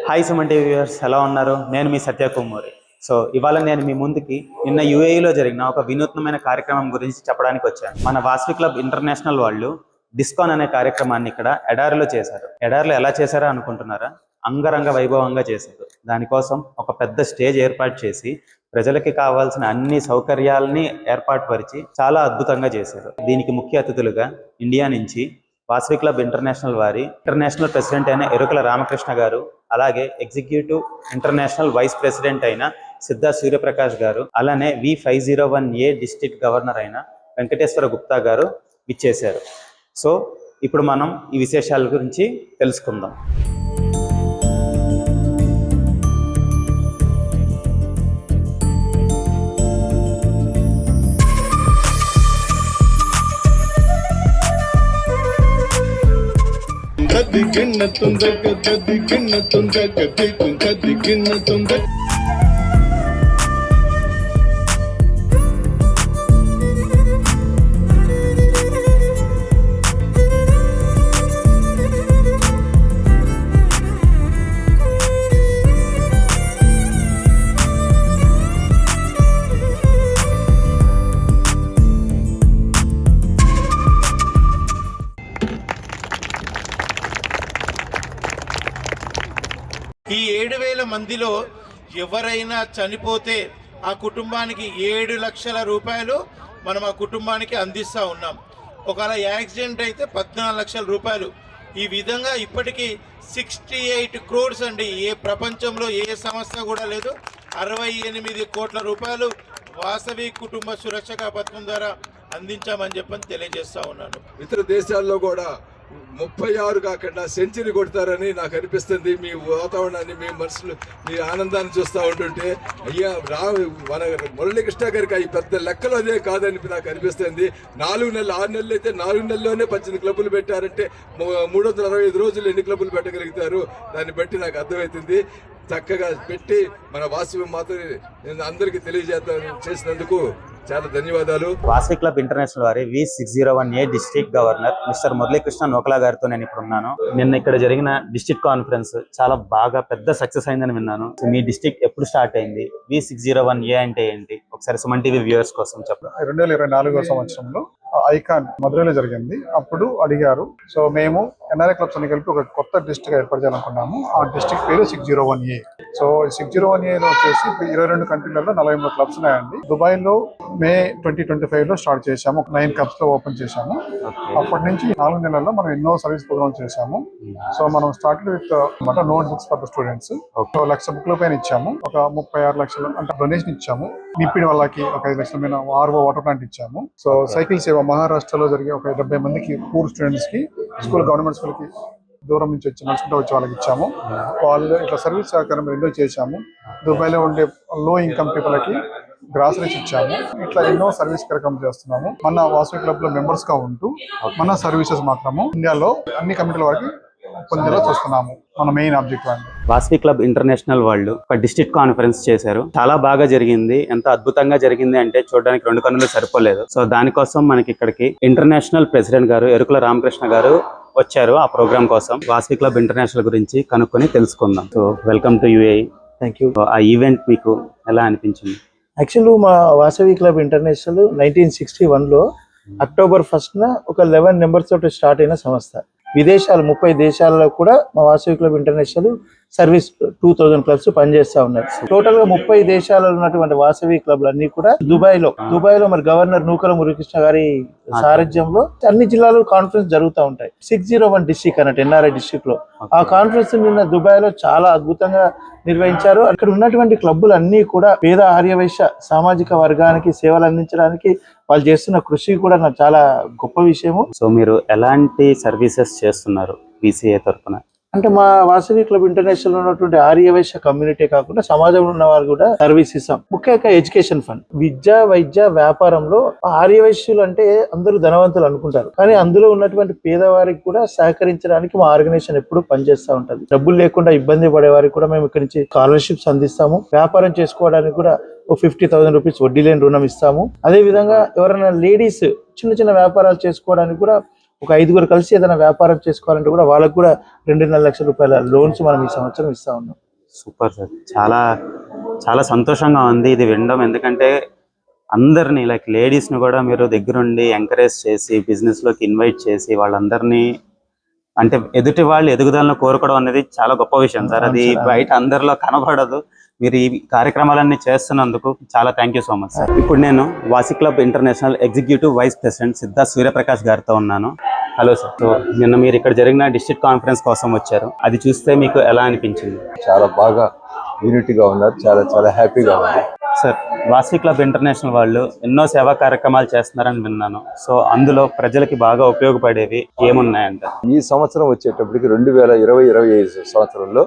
Hi Suman TV viewers, ఎలా ఉన్నారు? నేను మీ సత్యకుమారి. సో ఇవాళ నేను మీ ముందుకి నిన్న యూఏఈలో జరిగిన ఒక వినూత్నమైన కార్యక్రమం గురించి చెప్పడానికి వచ్చాను. మన వాసవి క్లబ్ ఇంటర్నేషనల్ వాళ్ళు డిస్కాన్ అనే కార్యక్రమాన్ని ఇక్కడ ఎడారిలో చేశారు. ఎడారిలో ఎలా చేశారో అనుకుంటున్నారా? అంగరంగ వైభవంగా చేశారు. దానికోసం ఒక పెద్ద స్టేజ్ ఏర్పాటు చేసి ప్రజలకి కావాల్సిన అన్ని సౌకర్యాలని ఏర్పాటు పరిచి చాలా అద్భుతంగా చేశారు. దీనికి ముఖ్య అతిథులుగా ఇండియా నుంచి వాసవి క్లబ్ ఇంటర్నేషనల్ వారి ఇంటర్నేషనల్ ప్రెసిడెంట్ అయిన ఎరుకల రామకృష్ణ గారు, అలాగే ఎగ్జిక్యూటివ్ ఇంటర్నేషనల్ వైస్ ప్రెసిడెంట్ అయిన సిద్ధా సూర్యప్రకాష్ గారు, అలానే V501A డిస్ట్రిక్ట్ గవర్నర్ అయిన వెంకటేశ్వర గుప్తా గారు విచ్చేశారు. సో ఇప్పుడు మనం ఈ విశేషాల గురించి తెలుసుకుందాం. ఈ 7,000 మందిలో ఎవరైనా చనిపోతే ఆ కుటుంబానికి 7 లక్షల రూపాయలు మనం ఆ కుటుంబానికి అందిస్తూ ఉన్నాం. ఒకవేళ యాక్సిడెంట్ అయితే 14 లక్షల రూపాయలు. ఈ విధంగా ఇప్పటికీ 68 crores అండి. ఏ ప్రపంచంలో ఏ సంస్థ కూడా లేదు. 68 కోట్ల రూపాయలు వాసవి కుటుంబ సురక్ష పథకం ద్వారా అందించామని చెప్పని తెలియజేస్తా ఉన్నాను. ఇతర దేశాల్లో కూడా 36 కాకుండా సెంచరీ కొడతారని నాకు అనిపిస్తుంది. మీ వాతావరణాన్ని, మీ మనసులు, మీ ఆనందాన్ని చూస్తూ ఉంటుంటే అయ్యా మన మురళీకృష్ణ గారికి ఈ పెద్ద లెక్కలు అదే కాదని నాకు అనిపిస్తుంది. 4 నెలలు 6 నెలలు అయితే 4 నెలల్లోనే 18 క్లబ్బులు పెట్టారంటే 365 రోజులు ఎన్ని క్లబ్బులు పెట్టగలుగుతారు? దాన్ని బట్టి నాకు అర్థమవుతుంది. చక్కగా పెట్టి మన వాసవి మాతని అందరికీ చేసినందుకు చాలా ధన్యవాదాలు. వాసవి క్లబ్ ఇంటర్నేషనల్ వారి V601A district governor mister Muralikrishna Nokala గారితో నేను ఇప్పుడు ఉన్నాను. నిన్న ఇక్కడ జరిగిన డిస్ట్రిక్ట్ కాన్ఫరెన్స్ చాలా బాగా పెద్ద సక్సెస్ అయిందని విన్నాను. మీ డిస్ట్రిక్ట్ ఎప్పుడు స్టార్ట్ అయింది? V601A అంటే ఏంటి? ఒకసారి సుమన్ టీవీ వ్యూవర్స్ కోసం చెప్పండి. 2024వ సంవత్సరంలో ఐకాన్ మధురైలో జరిగింది. అప్పుడు అడిగారు. సో మేము ఎన్ఆర్ఐ క్లబ్స్ అని కలిపి ఒక కొత్త డిస్ట్రిక్ట్ ఏర్పాటు చేయాలనుకున్నాము. ఆ డిస్ట్రిక్ట్ పేరు 601A. సో 601Aలో వచ్చేసి 22 కంట్రీలలో 43 క్లబ్స్ ఉన్నాయండి. దుబాయ్లో మే 2025లో స్టార్ట్ చేశాము. 9 క్లబ్స్ లో ఓపెన్ చేశాము. అప్పటి నుంచి 4 నెలల్లో మనం ఎన్నో సర్వీస్ ప్రోగ్రామ్స్ చేశాము. సో మనం start with note books for the students. ఒక 1 లక్ష బుక్ల పైన ఇచ్చాము. ఒక 36 లక్షలు అంటే డొనేషన్ ఇచ్చాము. నిప్పిడి వాళ్ళకి ఒక 5 లక్షల మీద RO వాటర్ ప్లాంట్ ఇచ్చాము. సో సైకిల్ సేవ మహారాష్ట్రలో జరిగే ఒక 70 మందికి పూర్ స్టూడెంట్స్ కి స్కూల్ గవర్నమెంట్ స్కూల్ కి దూరం నుంచి వచ్చి నడుచుకుంటూ వచ్చి వాళ్ళకి ఇచ్చాము. వాళ్ళు ఇట్లా సర్వీస్ సహకారం ఎన్నో చేశాము. దుబాయ్లో ఉండే లో ఇన్కమ్ పీపుల్కి గ్రాసరీస్ ఇచ్చాము. ఇట్లా ఎన్నో సర్వీస్ కార్యక్రమం చేస్తున్నాము. మన వాసవి క్లబ్ లో మెంబర్స్ గా ఉంటూ మన సర్వీసెస్ మాత్రము ఇండియాలో అన్ని కమిటీల వారికి పొందేలా చూస్తున్నాము. మన మెయిన్ ఆబ్జెక్టివ్ అండి. వాసవి క్లబ్ ఇంటర్నేషనల్ వాళ్ళు ఒక డిస్ట్రిక్ట్ కాన్ఫరెన్స్ చేశారు. చాలా బాగా జరిగింది. ఎంత అద్భుతంగా జరిగింది అంటే చూడడానికి 2 కన్నులు సరిపోలేదు. సో దానికోసం మనకి ఇక్కడికి ఇంటర్నేషనల్ ప్రెసిడెంట్ గారు ఎరుకుల రామకృష్ణ గారు వచ్చారు. ఆ ప్రోగ్రామ్ కోసం వాసవి క్లబ్ ఇంటర్నేషనల్ గురించి కనుక్కొని తెలుసుకుందాం. So welcome to UAE. Thank you. ఆ ఈవెంట్ మీకు ఎలా అనిపించింది? యాక్చువల్లీ మా వాసవి క్లబ్ ఇంటర్నేషనల్ 1961లో అక్టోబర్ 1న ఒక 11 మెంబర్స్ తోటి స్టార్ట్ అయిన సంస్థ. విదేశాలు 30 దేశాలలో కూడా మా Vasavi club international service 2000 clubs పనిచేస్తా ఉన్నాయి. టోటల్ గా 30 దేశాలలో ఉన్నటువంటి వాసవి క్లబ్లు అన్ని కూడా దుబాయ్లో మరి గవర్నర్ నూకల మురళీకృష్ణ గారి సారథ్యంలో అన్ని జిల్లాలో కాన్ఫరెన్స్ జరుగుతూ ఉంటాయి. 601 డిస్ట్రిక్ట్ అన్నట్టు ఎన్ఆర్ఐ డిస్ట్రిక్ట్ లో ఆ కాన్ఫరెన్స్ నిన్న దుబాయ్లో చాలా అద్భుతంగా నిర్వహించారు. అక్కడ ఉన్నటువంటి క్లబ్బులు అన్ని కూడా పేద ఆర్యవైశ్య సామాజిక వర్గానికి సేవలు అందించడానికి వాళ్ళు చేస్తున్న కృషి కూడా నాకు చాలా గొప్ప విషయము. సో మీరు ఎలాంటి సర్వీసెస్ చేస్తున్నారు VCA తరఫున? అంటే మా వాసవి క్లబ్ ఇంటర్నేషనల్ ఉన్నటువంటి ఆర్యవైశ్య కమ్యూనిటీ కాకుండా సమాజంలో ఉన్న వారు కూడా సర్వీస్ ఇస్తాం. ముఖ్యంగా ఎడ్యుకేషన్ ఫండ్, విద్య వైద్య వ్యాపారంలో ఆర్యవైశ్యులు అంటే అందరూ ధనవంతులు అనుకుంటారు, కానీ అందులో ఉన్నటువంటి పేదవారికి కూడా సహకరించడానికి మా ఆర్గనైజేషన్ ఎప్పుడు పనిచేస్తూ ఉంటది. డబ్బులు లేకుండా ఇబ్బంది పడే వారికి కూడా మేము ఇక్కడి నుంచి స్కాలర్షిప్స్ అందిస్తాము. వ్యాపారం చేసుకోవడానికి కూడా 50,000 రూపీస్ వడ్డీ లేని రుణం ఇస్తాము. అదే విధంగా ఎవరైనా లేడీస్ చిన్న చిన్న వ్యాపారాలు చేసుకోవడానికి కూడా ఒక 5గురు కలిసి ఏదైనా వ్యాపారం చేసుకోవాలంటే కూడా వాళ్ళకు కూడా 2.5 లక్షల రూపాయల లోన్స్ మనం ఈ సంవత్సరం ఇస్తా ఉన్నాం. సూపర్ సార్, చాలా చాలా సంతోషంగా ఉంది ఇది వినడం. ఎందుకంటే అందరినీ లైక్ లేడీస్ని కూడా మీరు దగ్గరుండి ఎంకరేజ్ చేసి బిజినెస్లోకి ఇన్వైట్ చేసి వాళ్ళందరినీ అంటే ఎదుటి వాళ్ళు ఎదుగుదలను కోరుకోవడం అనేది చాలా గొప్ప విషయం సార్. అది బయట అందరిలో కనబడదు. మీరు ఈ కార్యక్రమాలన్నీ చేస్తున్నందుకు చాలా thank you so much sir. ఇప్పుడు నేను వాసి club international executive vice president Siddharth Suryaprakash గారితో ఉన్నాను. Hello sir. సో నిన్న మీరు ఇక్కడ జరిగిన డిస్ట్రిక్ట్ కాన్ఫరెన్స్ కోసం వచ్చారు. అది చూస్తే మీకు ఎలా అనిపించింది? చాలా బాగా యూనిటీగా ఉన్నారు, చాలా చాలా హ్యాపీగా ఉంది. సార్, వాసి క్లబ్ ఇంటర్నేషనల్ వాళ్ళు ఎన్నో సేవా కార్యక్రమాలు చేస్తున్నారని విన్నాను. సో అందులో ప్రజలకి బాగా ఉపయోగపడేవి ఏమున్నాయంట? ఈ సంవత్సరం వచ్చేటప్పటికి 2020-21 సంవత్సరంలో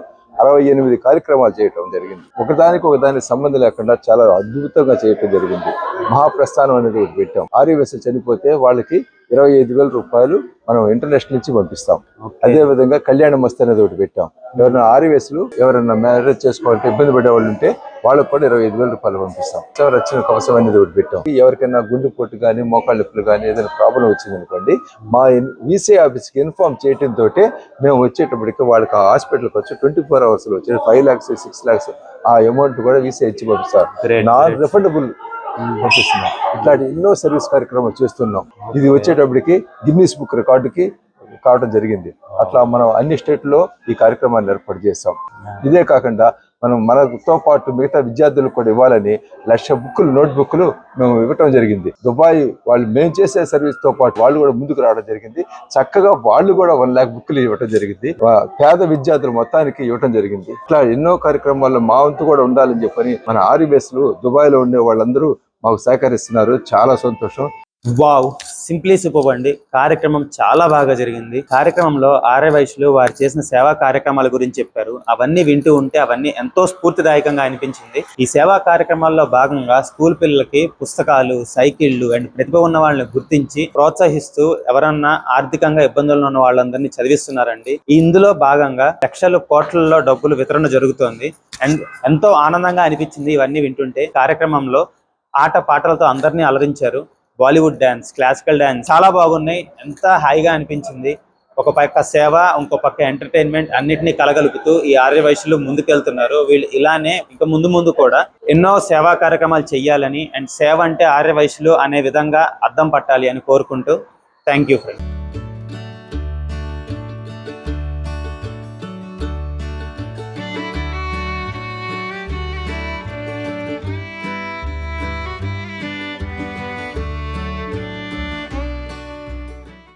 68 కార్యక్రమాలు చేయటం జరిగింది. ఒకదానికి సంబంధం లేకుండా చాలా అద్భుతంగా చేయటం జరిగింది. మహాప్రస్థానం అనేది ఒకటి పెట్టాం. ఆర్యవేశ చనిపోతే వాళ్ళకి 25,000 రూపాయలు మనం ఇంటర్నేషనల్ నుంచి పంపిస్తాం. అదే విధంగా కళ్యాణ మస్త్ అనేది ఒకటి పెట్టాం. ఎవరైనా ఆర్యవేశలు ఎవరైనా మ్యారేజ్ చేసుకోవాలంటే ఇబ్బంది పడే వాళ్ళు ఉంటే వాళ్ళకు కూడా 25,000 రూపాయలు పంపిస్తాం. రక్షణ కవచం అనేది ఒకటి పెట్టాం. ఎవరికైనా గుండె పొట్టు కానీ మోకాళ్ళ నొప్పులు కానీ ఏదైనా ప్రాబ్లం వచ్చింది అనుకోండి, మా వీసీ ఆఫీస్కి ఇన్ఫార్మ్ చేయడంతో మేము వచ్చేటప్పటికి వాళ్ళకి ఆ హాస్పిటల్కి వచ్చి 24 అవర్స్లో వచ్చి 5 lakhs 6 lakhs ఆ అమౌంట్ కూడా వీసీ ఇచ్చి పంపిస్తారు. నాన్ రిఫండబుల్ పంపిస్తున్నాం. ఇట్లాంటి ఎన్నో సర్వీస్ కార్యక్రమాలు చేస్తున్నాం. ఇది వచ్చేటప్పటికి గిన్నీస్ బుక్ రికార్డుకి కావడం జరిగింది. అట్లా మనం అన్ని స్టేట్లో ఈ కార్యక్రమాన్ని ఏర్పాటు చేస్తాం. ఇదే కాకుండా మనం మనతో పాటు మిగతా విద్యార్థులకు కూడా ఇవ్వాలని 1,00,000 బుక్కులు నోట్ బుక్లు మేము ఇవ్వటం జరిగింది. దుబాయ్ వాళ్ళు మేము చేసే సర్వీస్ తో పాటు వాళ్ళు కూడా ముందుకు రావడం జరిగింది. చక్కగా వాళ్ళు కూడా 1 lakh బుక్కులు ఇవ్వటం జరిగింది. పేద విద్యార్థులు మొత్తానికి ఇవ్వటం జరిగింది. ఇట్లా ఎన్నో కార్యక్రమాల్లో మా వంతు కూడా ఉండాలని చెప్పని మన ఆర్యవేశలు దుబాయ్ లో ఉండే వాళ్ళందరూ మాకు సహకరిస్తున్నారు. చాలా సంతోషం. వావ్, సింప్లీ సూపర్ అండి. కార్యక్రమం చాలా బాగా జరిగింది. కార్యక్రమంలో ఆర్యవైశ్యులు వారు చేసిన సేవా కార్యక్రమాల గురించి చెప్పారు. అవన్నీ వింటూ ఉంటే అవన్నీ ఎంతో స్ఫూర్తిదాయకంగా అనిపించింది. ఈ సేవా కార్యక్రమాల్లో భాగంగా స్కూల్ పిల్లలకి పుస్తకాలు, సైకిళ్లు అండ్ ప్రతిభ ఉన్న వాళ్ళని గుర్తించి ప్రోత్సహిస్తూ ఎవరన్నా ఆర్థికంగా ఇబ్బందుల్లో ఉన్న వాళ్ళందరినీ చదివిస్తున్నారండి. ఇందులో భాగంగా లక్షల కోట్లలో డబ్బులు వితరణ జరుగుతోంది. అండ్ ఎంతో ఆనందంగా అనిపించింది ఇవన్నీ వింటుంటే. కార్యక్రమంలో ఆట పాటలతో అందరినీ అలరించారు. బాలీవుడ్ డ్యాన్స్, క్లాసికల్ డ్యాన్స్ చాలా బాగున్నాయి. ఎంత హాయిగా అనిపించింది. ఒక పక్క సేవ, ఇంకో పక్క ఎంటర్టైన్మెంట్ అన్నిటినీ కలగలుపుతూ ఈ ఆర్యవైశ్యులు ముందుకెళ్తున్నారు. వీళ్ళు ఇలానే ఇంకా ముందు కూడా ఎన్నో సేవా కార్యక్రమాలు చెయ్యాలని అండ్ సేవ అంటే ఆర్యవైశ్యులు అనే విధంగా అద్దం పట్టాలి అని కోరుకుంటూ థ్యాంక్ యూ ఫ్రెండ్.